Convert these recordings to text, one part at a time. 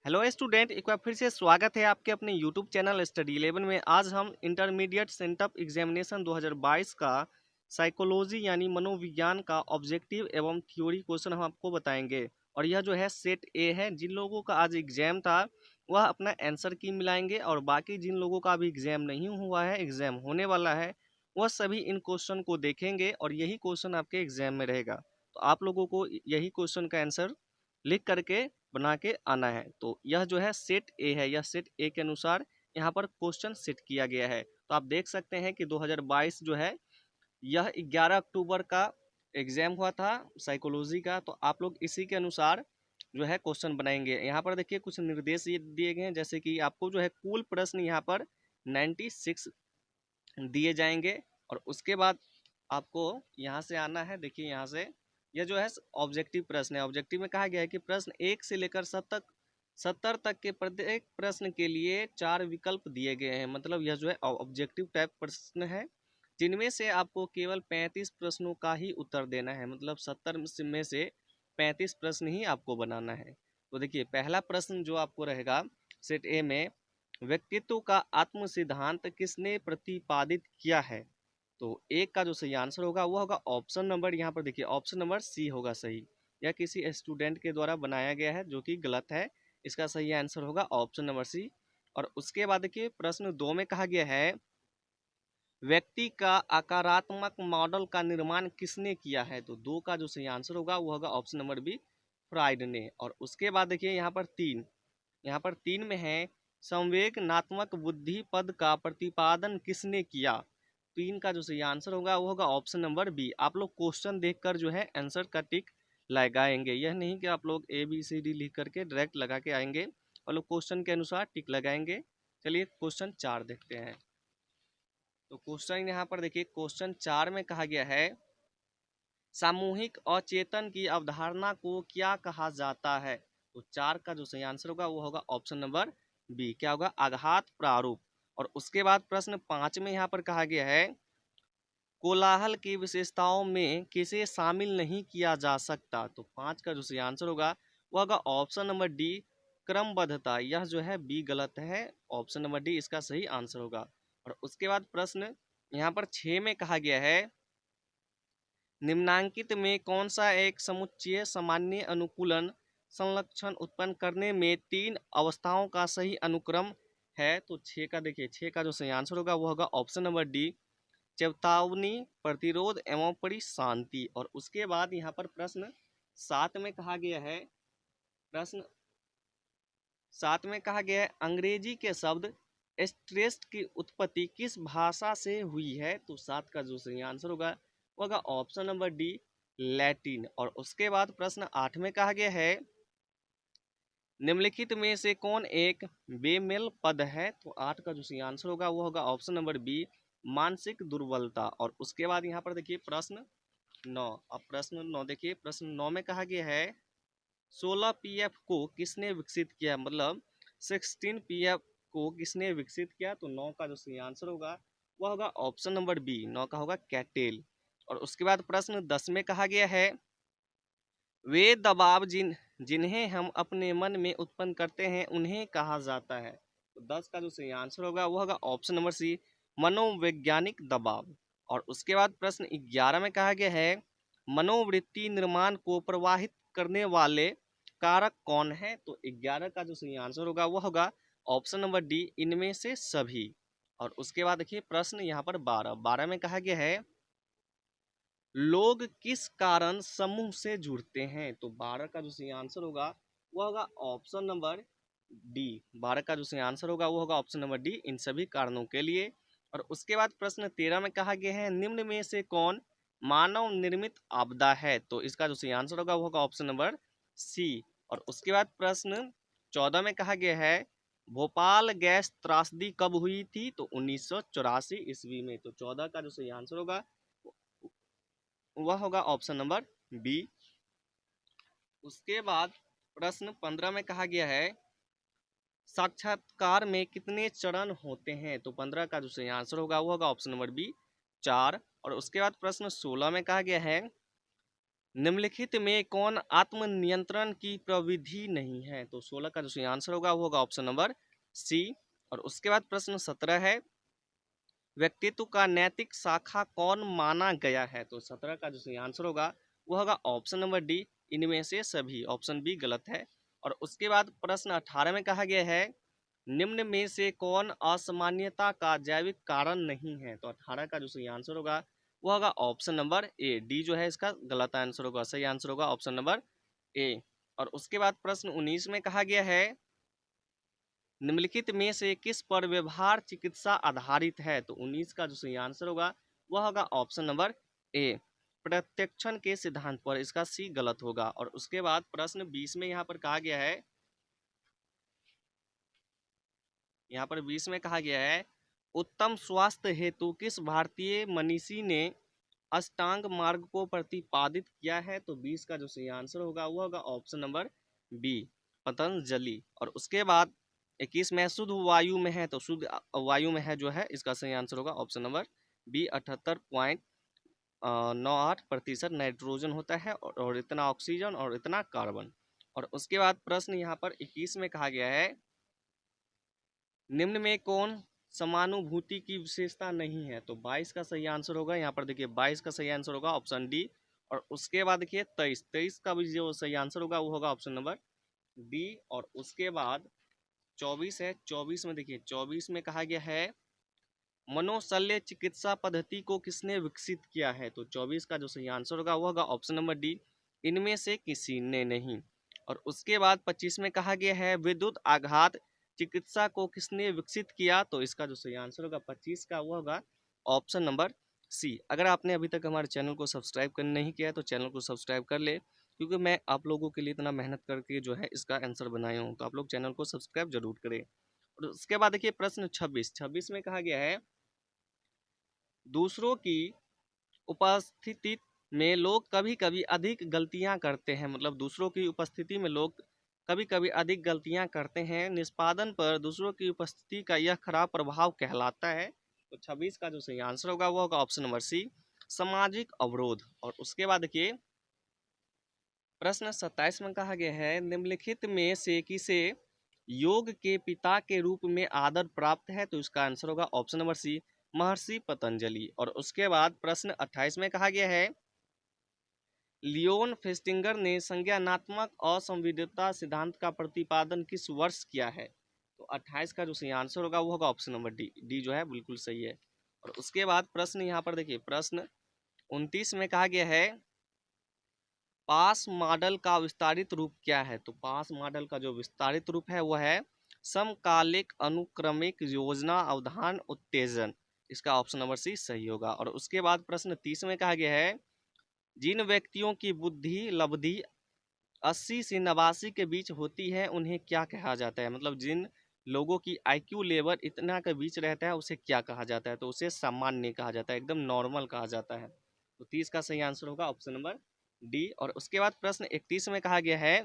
Hello student, एक बार फिर से स्वागत है आपके अपने यूट्यूब चैनल स्टडी 11 में। आज हम इंटरमीडिएट सेंटअप एग्जामिनेशन 2022 का साइकोलॉजी यानी मनोविज्ञान का ऑब्जेक्टिव एवं थ्योरी क्वेश्चन हम आपको बताएंगे। और यह जो है सेट ए है। जिन लोगों का आज एग्जाम था वह अपना आंसर की मिलाएंगे, और बाकी जिन लोगों का अभी एग्जाम नहीं हुआ है, एग्जाम होने वाला है, वह सभी इन क्वेश्चन को देखेंगे और यही क्वेश्चन आपके एग्जाम में रहेगा। तो आप लोगों को यही क्वेश्चन का आंसर लिख करके बना के आना है। तो यह जो है सेट ए है, यह सेट ए के अनुसार यहाँ पर क्वेश्चन सेट किया गया है। तो आप देख सकते हैं कि 2022 जो है यह 11 अक्टूबर का एग्जाम हुआ था साइकोलॉजी का। तो आप लोग इसी के अनुसार जो है क्वेश्चन बनाएंगे। यहाँ पर देखिए कुछ निर्देश ये दिए गए हैं, जैसे कि आपको जो है कुल प्रश्न यहाँ पर 96 दिए जाएंगे। और उसके बाद आपको यहाँ से आना है। देखिए यहाँ से यह जो है ऑब्जेक्टिव प्रश्न है। ऑब्जेक्टिव में कहा गया है कि प्रश्न 1 से लेकर 70 तक के प्रत्येक प्रश्न के लिए 4 विकल्प दिए गए हैं। मतलब यह जो है ऑब्जेक्टिव टाइप प्रश्न है, जिनमें से आपको केवल 35 प्रश्नों का ही उत्तर देना है। मतलब 70 में से 35 प्रश्न ही आपको बनाना है। तो देखिए पहला प्रश्न जो आपको रहेगा सेट ए में, व्यक्तित्व का आत्म सिद्धांत किसने प्रतिपादित किया है? तो एक का जो सही आंसर होगा वो होगा ऑप्शन नंबर, यहाँ पर देखिए ऑप्शन नंबर सी होगा सही। यह किसी स्टूडेंट के द्वारा बनाया गया है जो कि गलत है। इसका सही आंसर होगा ऑप्शन नंबर सी। और उसके बाद देखिए प्रश्न 2 में कहा गया है, व्यक्ति का आकारात्मक मॉडल का निर्माण किसने किया है? तो 2 का जो सही आंसर होगा वो होगा ऑप्शन नंबर बी, फ्राइड ने। और उसके बाद देखिए यहाँ पर तीन में है, संवेगनात्मक बुद्धि पद का प्रतिपादन किसने किया? तीन का जो सही आंसर होगा वो होगा ऑप्शन नंबर बी। आप लोग क्वेश्चन देखकर जो है आंसर का टिक लगाएंगे, यह नहीं कि आप लोग ए बी सी डी लिख करके डायरेक्ट लगा के आएंगे। और लोग क्वेश्चन के अनुसार टिक लगाएंगे। चलिए क्वेश्चन 4 देखते हैं। तो क्वेश्चन यहाँ पर देखिए क्वेश्चन 4 में कहा गया है, सामूहिक अचेतन की अवधारणा को क्या कहा जाता है? तो 4 का जो सही आंसर होगा वो होगा ऑप्शन नंबर बी, क्या होगा? आघात प्रारूप। और उसके बाद प्रश्न 5 में यहाँ पर कहा गया है, कोलाहल की विशेषताओं में किसे शामिल नहीं किया जा सकता? तो 5 का जो सही आंसर होगा वो होगा ऑप्शन नंबर डी, क्रमबद्धता। यह जो है बी गलत है, ऑप्शन नंबर डी इसका सही आंसर होगा। और उसके बाद प्रश्न यहाँ पर 6 में कहा गया है, निम्नांकित में कौन सा एक समुच्चय सामान्य अनुकूलन संलक्षण उत्पन्न करने में 3 अवस्थाओं का सही अनुक्रम है? तो 6 का देखिए 6 का जो सही आंसर होगा वो होगा ऑप्शन नंबर डी, चेतावनी, प्रतिरोध एवं परिशांति। और उसके बाद यहाँ पर प्रश्न 7 में कहा गया है, प्रश्न 7 में कहा गया है, अंग्रेजी के शब्द स्ट्रेस की उत्पत्ति किस भाषा से हुई है? तो 7 का जो सही आंसर होगा वो होगा ऑप्शन नंबर डी, लैटिन। और उसके बाद प्रश्न 8 में कहा गया है, निम्नलिखित में से कौन एक बेमेल पद है? तो 8 का जो सही आंसर होगा वो होगा ऑप्शन नंबर बी, मानसिक दुर्बलता। और उसके बाद यहाँ पर देखिए प्रश्न 9। अब प्रश्न 9 देखिए, प्रश्न 9 में कहा गया है, 16 पीएफ को किसने विकसित किया? मतलब 16 पीएफ को किसने विकसित किया? तो 9 का जो सही आंसर होगा वह होगा ऑप्शन नंबर बी, 9 का होगा कैटेल। और उसके बाद प्रश्न 10 में कहा गया है, वे दबाव जिन्हें हम अपने मन में उत्पन्न करते हैं उन्हें कहा जाता है? तो 10 का जो सही आंसर होगा वो होगा ऑप्शन नंबर सी, मनोवैज्ञानिक दबाव। और उसके बाद प्रश्न 11 में कहा गया है, मनोवृत्ति निर्माण को प्रवाहित करने वाले कारक कौन है? तो 11 का जो सही आंसर होगा वो होगा ऑप्शन नंबर डी, इनमें से सभी। और उसके बाद देखिए प्रश्न यहाँ पर 12 में कहा गया है, लोग किस कारण समूह से जुड़ते हैं? तो 12 का जो सही आंसर होगा वो होगा ऑप्शन नंबर डी, 12 का जो सही आंसर होगा वो होगा ऑप्शन नंबर डी, इन सभी कारणों के लिए। और उसके बाद प्रश्न 13 में कहा गया है, निम्न में से कौन मानव निर्मित आपदा है? तो इसका जो सही आंसर होगा वो होगा ऑप्शन नंबर सी। और उसके बाद प्रश्न 14 में कहा गया है, भोपाल गैस त्रासदी कब हुई थी? तो 1984 ईस्वी में। तो 14 का जो सही आंसर होगा वह होगा ऑप्शन नंबर बी। उसके बाद प्रश्न 15 में कहा गया है, साक्षात्कार में कितने चरण होते हैं? तो 15 का जो सही आंसर होगा वो होगा ऑप्शन नंबर बी, 4। और उसके बाद प्रश्न 16 में कहा गया है, निम्नलिखित में कौन आत्मनियंत्रण की प्रविधि नहीं है? तो 16 का जो सही आंसर होगा वो होगा ऑप्शन नंबर सी। और उसके बाद प्रश्न 17 है, व्यक्तित्व का नैतिक शाखा कौन माना गया है? तो 17 का जो सही आंसर होगा वो होगा ऑप्शन नंबर डी, इनमें से सभी। ऑप्शन बी गलत है। और उसके बाद प्रश्न 18 में कहा गया है, निम्न में से कौन असामान्यता का जैविक कारण नहीं है? तो 18 का जो सही आंसर होगा वो होगा ऑप्शन नंबर ए। डी जो है इसका गलत आंसर होगा, सही आंसर होगा ऑप्शन नंबर ए। और उसके बाद प्रश्न 19 में कहा गया है, निम्नलिखित में से किस पर व्यवहार चिकित्सा आधारित है? तो 19 का जो सही आंसर होगा वह होगा ऑप्शन नंबर ए, प्रत्यक्षण के सिद्धांत पर। इसका सी गलत होगा। और उसके बाद प्रश्न 20 में यहाँ पर कहा गया है, यहाँ पर 20 में कहा गया है, उत्तम स्वास्थ्य हेतु किस भारतीय मनीषी ने अष्टांग मार्ग को प्रतिपादित किया है? तो 20 का जो सही आंसर होगा वो होगा ऑप्शन नंबर बी, पतंजलि। और उसके बाद 21 में शुद्ध वायु में है, तो शुद्ध वायु में है जो है इसका सही आंसर होगा ऑप्शन नंबर बी, 78.98% नाइट्रोजन होता है और इतना ऑक्सीजन और इतना कार्बन। और उसके बाद प्रश्न यहाँ पर 21 में कहा गया है, निम्न में कौन समानुभूति की विशेषता नहीं है? तो 22 का सही आंसर होगा, यहाँ पर देखिए 22 का सही आंसर होगा ऑप्शन डी। और उसके बाद देखिए 23 का भी जो सही आंसर होगा वो होगा ऑप्शन नंबर डी। और उसके बाद 24 है, 24 में देखिए 24 में कहा गया है, मनोशल्य चिकित्सा पद्धति को किसने विकसित किया है? तो 24 का जो सही आंसर होगा वो होगा ऑप्शन नंबर डी, इनमें से किसी ने नहीं। और उसके बाद 25 में कहा गया है, विद्युत आघात चिकित्सा को किसने विकसित किया? तो इसका जो सही आंसर होगा 25 का वो होगा ऑप्शन नंबर सी। अगर आपने अभी तक हमारे चैनल को सब्सक्राइब कर नहीं किया है तो चैनल को सब्सक्राइब कर ले, क्योंकि मैं आप लोगों के लिए इतना मेहनत करके जो है इसका आंसर बनाया हूँ, तो आप लोग चैनल को सब्सक्राइब जरूर करें। और उसके बाद देखिए प्रश्न 26 में कहा गया है, दूसरों की उपस्थिति में लोग कभी कभी अधिक गलतियां करते हैं, मतलब दूसरों की उपस्थिति में लोग कभी कभी अधिक गलतियां करते हैं, निष्पादन पर दूसरों की उपस्थिति का यह खराब प्रभाव कहलाता है। तो 26 का जो सही आंसर होगा वो होगा ऑप्शन नंबर सी, सामाजिक अवरोध। और उसके बाद देखिए प्रश्न 27 में कहा गया है, निम्नलिखित में से किसे योग के पिता के रूप में आदर प्राप्त है? तो इसका आंसर होगा ऑप्शन नंबर सी, महर्षि पतंजलि। और उसके बाद प्रश्न 28 में कहा गया है, लियोन फेस्टिंगर ने संज्ञानात्मक असंवेद्यता सिद्धांत का प्रतिपादन किस वर्ष किया है? तो 28 का जो सही आंसर होगा वो होगा ऑप्शन नंबर डी। डी जो है बिल्कुल सही है। और उसके बाद प्रश्न यहाँ पर देखिए प्रश्न 29 में कहा गया है, पास मॉडल का विस्तारित रूप क्या है? तो पास मॉडल का जो विस्तारित रूप है वह है समकालिक अनुक्रमिक योजना अवधान उत्तेजन। इसका ऑप्शन नंबर सी सही होगा। और उसके बाद प्रश्न 30 में कहा गया है, जिन व्यक्तियों की बुद्धि लब्धि 80 से 89 के बीच होती है उन्हें क्या कहा जाता है? मतलब जिन लोगों की आईक्यू लेवल इतना के बीच रहता है उसे क्या कहा जाता है? तो उसे सामान्य कहा जाता है, एकदम नॉर्मल कहा जाता है। तो 30 का सही आंसर होगा ऑप्शन नंबर डी। और उसके बाद प्रश्न 31 में कहा गया है,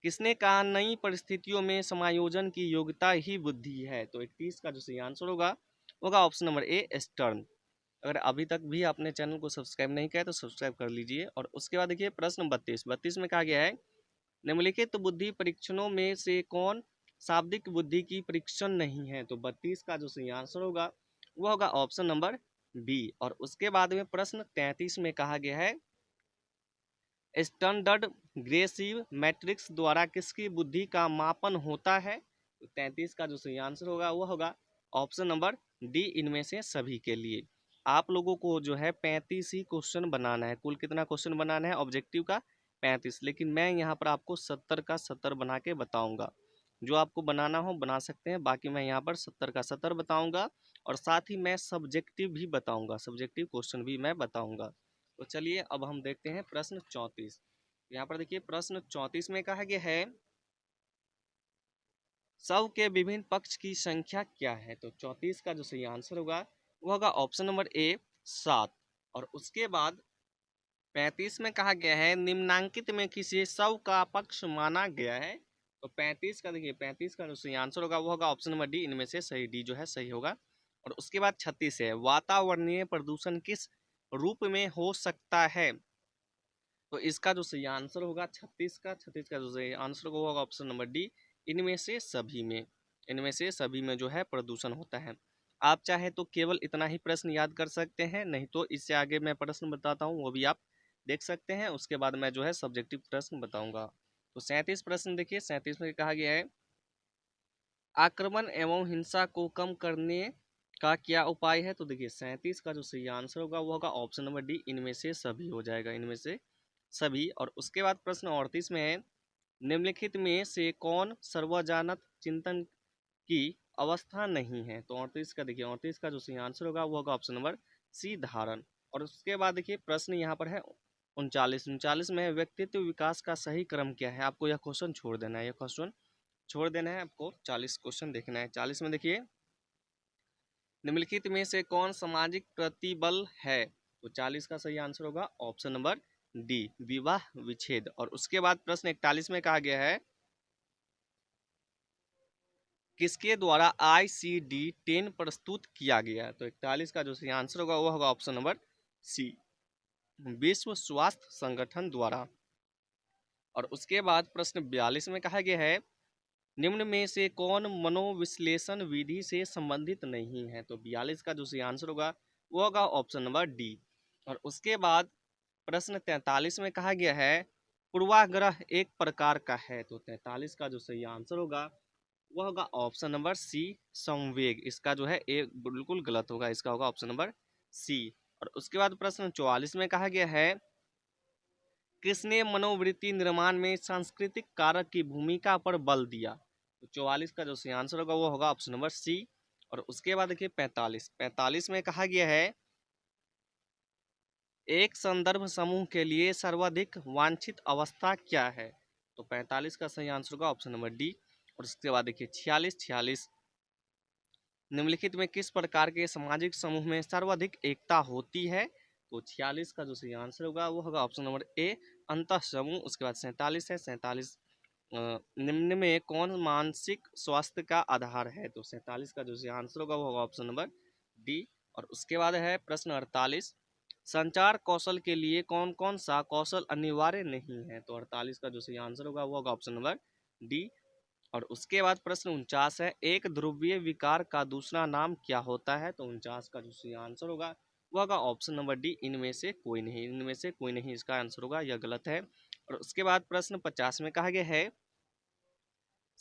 किसने कहा नई परिस्थितियों में समायोजन की योग्यता ही बुद्धि है? तो 31 का जो सही आंसर होगा ऑप्शन नंबर ए, स्टर्न। अगर अभी तक भी आपने चैनल को सब्सक्राइब नहीं किया तो सब्सक्राइब कर लीजिए। और उसके बाद देखिए प्रश्न 32 में कहा गया है, निम्नलिखित बुद्धि परीक्षणों में से कौन शाब्दिक बुद्धि की परीक्षण नहीं है? तो 32 का जो सही आंसर होगा वो होगा ऑप्शन नंबर बी। और उसके बाद में प्रश्न 33 में कहा गया है, स्टैंडर्ड ग्रेसिव मैट्रिक्स द्वारा किसकी बुद्धि का मापन होता है? तो 33 का जो सही आंसर होगा वो होगा ऑप्शन नंबर डी, इनमें से सभी के लिए। आप लोगों को जो है 35 ही क्वेश्चन बनाना है। कुल कितना क्वेश्चन बनाना है ऑब्जेक्टिव का? 35। लेकिन मैं यहाँ पर आपको 70 का 70 बना के बताऊंगा। जो आपको बनाना हो बना सकते हैं, बाकी मैं यहाँ पर 70 का 70 बताऊंगा। और साथ ही मैं सब्जेक्टिव भी बताऊंगा, सब्जेक्टिव क्वेश्चन भी मैं बताऊंगा। तो चलिए अब हम देखते हैं प्रश्न 34। यहाँ पर देखिए प्रश्न 34 में कहा गया है, सव के विभिन्न पक्ष की संख्या क्या है? तो 34 का जो सही आंसर होगा वो होगा ऑप्शन नंबर ए, 7। और उसके बाद 35 में कहा गया है, निम्नांकित में किसे सव का पक्ष माना गया है? तो 35 का देखिए 35 का जो सही आंसर होगा वो होगा ऑप्शन नंबर डी, इनमें से सही डी जो है सही होगा। और उसके बाद 36 है, वातावरणीय प्रदूषण किस रूप में हो सकता है? तो इसका जो सही आंसर होगा 36 का, 36 का जो सही आंसर होगा ऑप्शन नंबर डी, इनमें से सभी में, इनमें से सभी में जो है प्रदूषण होता है। आप चाहे तो केवल इतना ही प्रश्न याद कर सकते हैं, नहीं तो इससे आगे मैं प्रश्न बताता हूँ वो भी आप देख सकते हैं, उसके बाद मैं जो है सब्जेक्टिव प्रश्न बताऊंगा। तो 37 प्रश्न देखिए, 37 में कहा गया है आक्रमण एवं हिंसा को कम करने का क्या उपाय है। तो देखिए 37 का जो सही आंसर होगा वो होगा ऑप्शन नंबर डी, इनमें से सभी हो जाएगा, इनमें से सभी। और उसके बाद प्रश्न 38 में है निम्नलिखित में से कौन सर्वजानत चिंतन की अवस्था नहीं है। तो 38 का देखिए, 38 का जो सही आंसर होगा वो होगा ऑप्शन नंबर सी, धारण। और उसके बाद देखिए प्रश्न यहाँ पर है 39, 39 में है व्यक्तित्व विकास का सही क्रम क्या है। आपको यह क्वेश्चन छोड़ देना है, यह क्वेश्चन छोड़ देना है, आपको 40 क्वेश्चन देखना है। 40 में देखिए निम्नलिखित में से कौन सामाजिक प्रतिबल है। तो 40 का सही आंसर होगा ऑप्शन नंबर डी, विवाह विच्छेद। और उसके बाद प्रश्न 41 में कहा गया है किसके द्वारा ICD-10 प्रस्तुत किया गया। तो 41 का जो सही आंसर होगा वो होगा ऑप्शन नंबर सी, विश्व स्वास्थ्य संगठन द्वारा। और उसके बाद प्रश्न 42 में कहा गया है निम्न में से कौन मनोविश्लेषण विधि से संबंधित नहीं है। तो 42 का जो सही आंसर होगा वो होगा ऑप्शन नंबर डी। और उसके बाद प्रश्न 43 में कहा गया है पूर्वाग्रह एक प्रकार का है। तो 43 का जो सही आंसर होगा वह होगा ऑप्शन नंबर सी, संवेग। इसका जो है ए बिल्कुल गलत होगा, इसका होगा ऑप्शन नंबर सी। और उसके बाद प्रश्न 44 में कहा गया है किसने मनोवृत्ति निर्माण में सांस्कृतिक कारक की भूमिका पर बल दिया। तो 44 का जो सही आंसर होगा वो होगा ऑप्शन नंबर सी। और उसके बाद देखिए 45 में कहा गया है एक संदर्भ समूह के लिए सर्वाधिक वांछित अवस्था क्या है। तो 45 का सही आंसर होगा ऑप्शन नंबर डी। और उसके बाद देखिए 46 निम्नलिखित में किस प्रकार के सामाजिक समूह में सर्वाधिक एकता होती है। तो 46 का जो सही आंसर होगा वो होगा ऑप्शन नंबर ए, अंतः समूह। उसके बाद 47 है, 47 निम्न में कौन मानसिक स्वास्थ्य का आधार है। तो 47 का जो सही आंसर होगा वो होगा ऑप्शन नंबर डी। और उसके बाद है प्रश्न 48 संचार कौशल के लिए कौन कौन सा कौशल अनिवार्य नहीं है। तो 48 का जो सही आंसर होगा वो होगा ऑप्शन नंबर डी। और उसके बाद प्रश्न 49 है एक ध्रुवीय विकार का दूसरा नाम क्या होता है। तो 49 का जो सही आंसर होगा वो होगा ऑप्शन नंबर डी, इनमें से कोई नहीं, इनमें से कोई नहीं इसका आंसर होगा, यह गलत है। और उसके बाद प्रश्न 50 में कहा गया है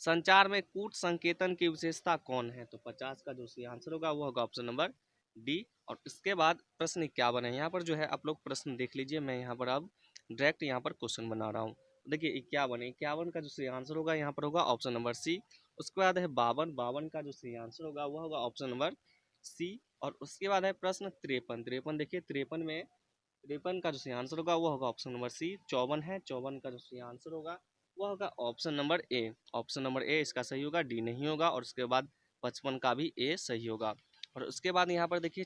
संचार में कूट संकेतन की विशेषता कौन है। तो 50 का जो सही आंसर होगा वो होगा ऑप्शन नंबर डी। और इसके बाद प्रश्न 51 है, यहाँ पर जो है आप लोग प्रश्न देख लीजिए, मैं यहाँ पर अब डायरेक्ट यहाँ पर क्वेश्चन बना रहा हूँ। देखिए 51 का जो सही आंसर होगा यहाँ पर होगा ऑप्शन नंबर सी। उसके बाद है 52 का जो सही आंसर होगा वह होगा ऑप्शन नंबर सी। और उसके बाद है प्रश्न 53 देखिए 53 का जो सही आंसर होगा वो होगा ऑप्शन नंबर सी। 54 है, 54 का जो सही आंसर होगा वो होगा option number A, option number A इसका सही होगा, डी नहीं होगा। और उसके बाद 55 का भी ए सही होगा। और उसके बाद यहाँ पर देखिए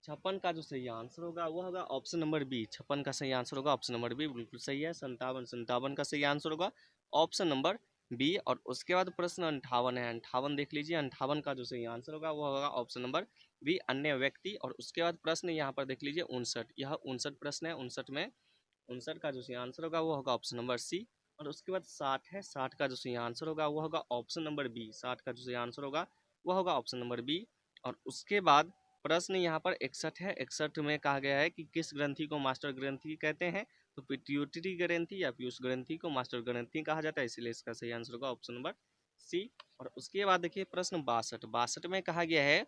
56 का जो सही आंसर होगा वो होगा ऑप्शन नंबर बी, 56 का सही आंसर होगा ऑप्शन नंबर बी, बिल्कुल सही है। 57 का सही आंसर होगा ऑप्शन नंबर बी। और उसके बाद प्रश्न 58 है, 58 देख लीजिए, 58 का जो सही आंसर होगा वो होगा ऑप्शन नंबर बी, अन्य व्यक्ति। और उसके बाद प्रश्न यहाँ पर देख लीजिए 59, यह 59 प्रश्न है, 59 का जो सही आंसर होगा वो होगा ऑप्शन नंबर सी। और उसके बाद 60 है, 60 का जो सही आंसर होगा वो होगा ऑप्शन नंबर बी, 60 का जो सही आंसर होगा वो होगा ऑप्शन नंबर बी। और उसके बाद प्रश्न यहाँ पर 61 है, 61 में कहा गया है कि किस ग्रंथि को मास्टर ग्रंथि कहते हैं। तो पिट्यूटरी ग्रंथि या पीयूष ग्रंथि को मास्टर ग्रंथि कहा जाता है, इसलिए इसका सही आंसर होगा ऑप्शन नंबर सी। और उसके बाद देखिए प्रश्न 62 में कहा गया है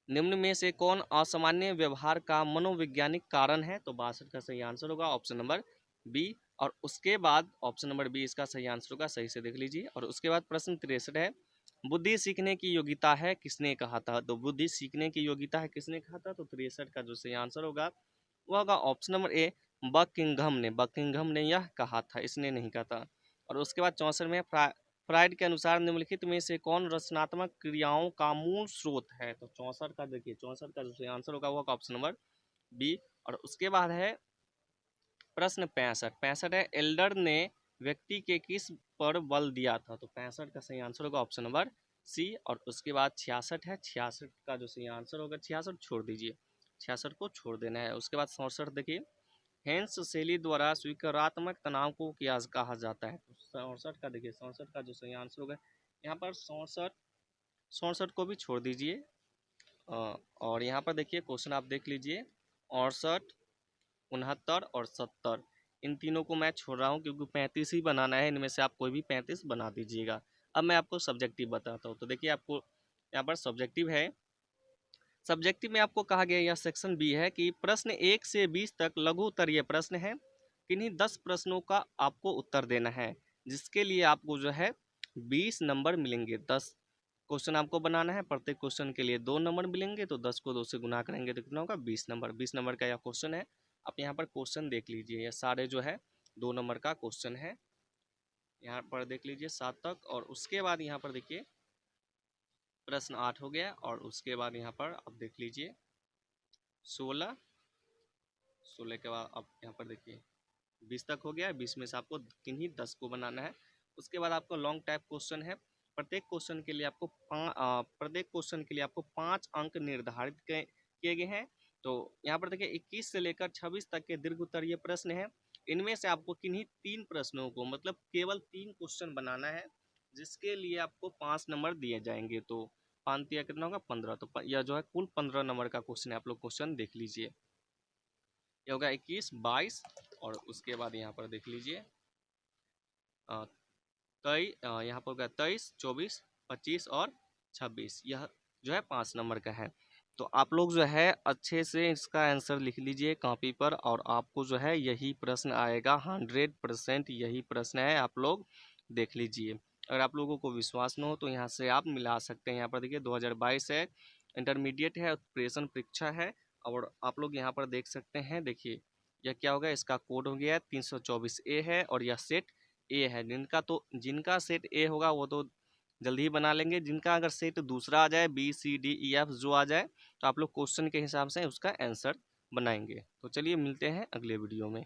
निम्न में से कौन असामान्य व्यवहार का मनोवैज्ञानिक कारण है। तो 62 का सही आंसर होगा ऑप्शन नंबर बी। और उसके बाद ऑप्शन नंबर बी इसका सही आंसर होगा, सही से देख लीजिए। और उसके बाद प्रश्न 63 है बुद्धि सीखने की योग्यता है किसने कहा था। तो बुद्धि सीखने की योग्यता है किसने कहा था। तो 63 का जो सही आंसर होगा वो होगा ऑप्शन नंबर ए, बकिंघम ने यह कहा था, इसने नहीं कहा था। और उसके बाद 64 में फ्राइड के अनुसार निम्नलिखित में से कौन रचनात्मक क्रियाओं का मूल स्रोत है। तो 64 का देखिए, 64 का जो सही आंसर होगा वो ऑप्शन नंबर बी। और उसके बाद है प्रश्न 65 है एल्डर ने व्यक्ति के किस पर बल दिया था। तो 65 का सही आंसर होगा ऑप्शन नंबर सी। और उसके बाद 66 है, 66 का जो सही आंसर होगा, 66 छोड़ दीजिए, 66 को छोड़ देना है। उसके बाद 67 देखिए, हेंस शैली द्वारा स्वीकारात्मक तनाव को क्या कहा जाता है। तो 67 का देखिए, 67 का जो सही आंसर होगा यहाँ पर 67 को भी छोड़ दीजिए। और यहाँ पर देखिए क्वेश्चन आप देख लीजिए, 68, 69 और 70, इन तीनों को मैं छोड़ रहा हूँ क्योंकि 35 ही बनाना है। इनमें से आप कोई भी 35 बना दीजिएगा। अब मैं आपको सब्जेक्टिव बताता हूँ। तो देखिए आपको यहाँ पर सब्जेक्टिव है। सब्जेक्टिव में आपको कहा गया, यह सेक्शन बी है कि प्रश्न 1 से 20 तक लघु उत्तरीय प्रश्न है। किन्हीं 10 प्रश्नों का आपको उत्तर देना है, जिसके लिए आपको जो है 20 नंबर मिलेंगे। 10 क्वेश्चन आपको बनाना है, प्रत्येक क्वेश्चन के लिए 2 नंबर मिलेंगे। तो 10 को 2 से गुना करेंगे तो कितना होगा, 20 नंबर। 20 नंबर का यह क्वेश्चन है। आप यहाँ पर क्वेश्चन देख लीजिए, ये सारे जो है 2 नंबर का क्वेश्चन है। यहाँ पर देख लीजिए 7 तक। और उसके बाद यहाँ पर देखिए प्रश्न 8 हो गया। और उसके बाद यहाँ पर आप देख लीजिए 16 के बाद आप यहाँ पर देखिए 20 तक हो गया। 20 में से आपको किन्हीं 10 को बनाना है। उसके बाद आपको लॉन्ग टाइप क्वेश्चन है। प्रत्येक क्वेश्चन के लिए आपको 5 अंक निर्धारित किए गए हैं। तो यहाँ पर देखिए 21 से लेकर 26 तक के दीर्घ उत्तरीय प्रश्न हैं। इनमें से आपको किन्हीं 3 प्रश्नों को, मतलब केवल 3 क्वेश्चन बनाना है, जिसके लिए आपको 5 नंबर दिए जाएंगे। तो 5 दिया कितना होगा, 15। तो यह जो है कुल 15 नंबर का क्वेश्चन है। आप लोग क्वेश्चन देख लीजिए, ये होगा 21, 22। और उसके बाद यहाँ पर देख लीजिए यहाँ पर होगा 23, 24, 25 और 26। यह जो है 5 नंबर का है। तो आप लोग जो है अच्छे से इसका आंसर लिख लीजिए कॉपी पर, और आपको जो है यही प्रश्न आएगा। 100% यही प्रश्न है, आप लोग देख लीजिए। अगर आप लोगों को विश्वास न हो तो यहाँ से आप मिला सकते हैं। यहाँ पर देखिए 2022 है, इंटरमीडिएट है, उत्प्रेषण परीक्षा है। और आप लोग यहाँ पर देख सकते हैं, देखिए यह क्या होगा, इसका कोड हो गया 324A है। और यह सेट ए है। जिनका सेट ए होगा वो तो जल्दी ही बना लेंगे। जिनका अगर सेट दूसरा आ जाए, BCDEF जो आ जाए, तो आप लोग क्वेश्चन के हिसाब से उसका आंसर बनाएंगे। तो चलिए मिलते हैं अगले वीडियो में।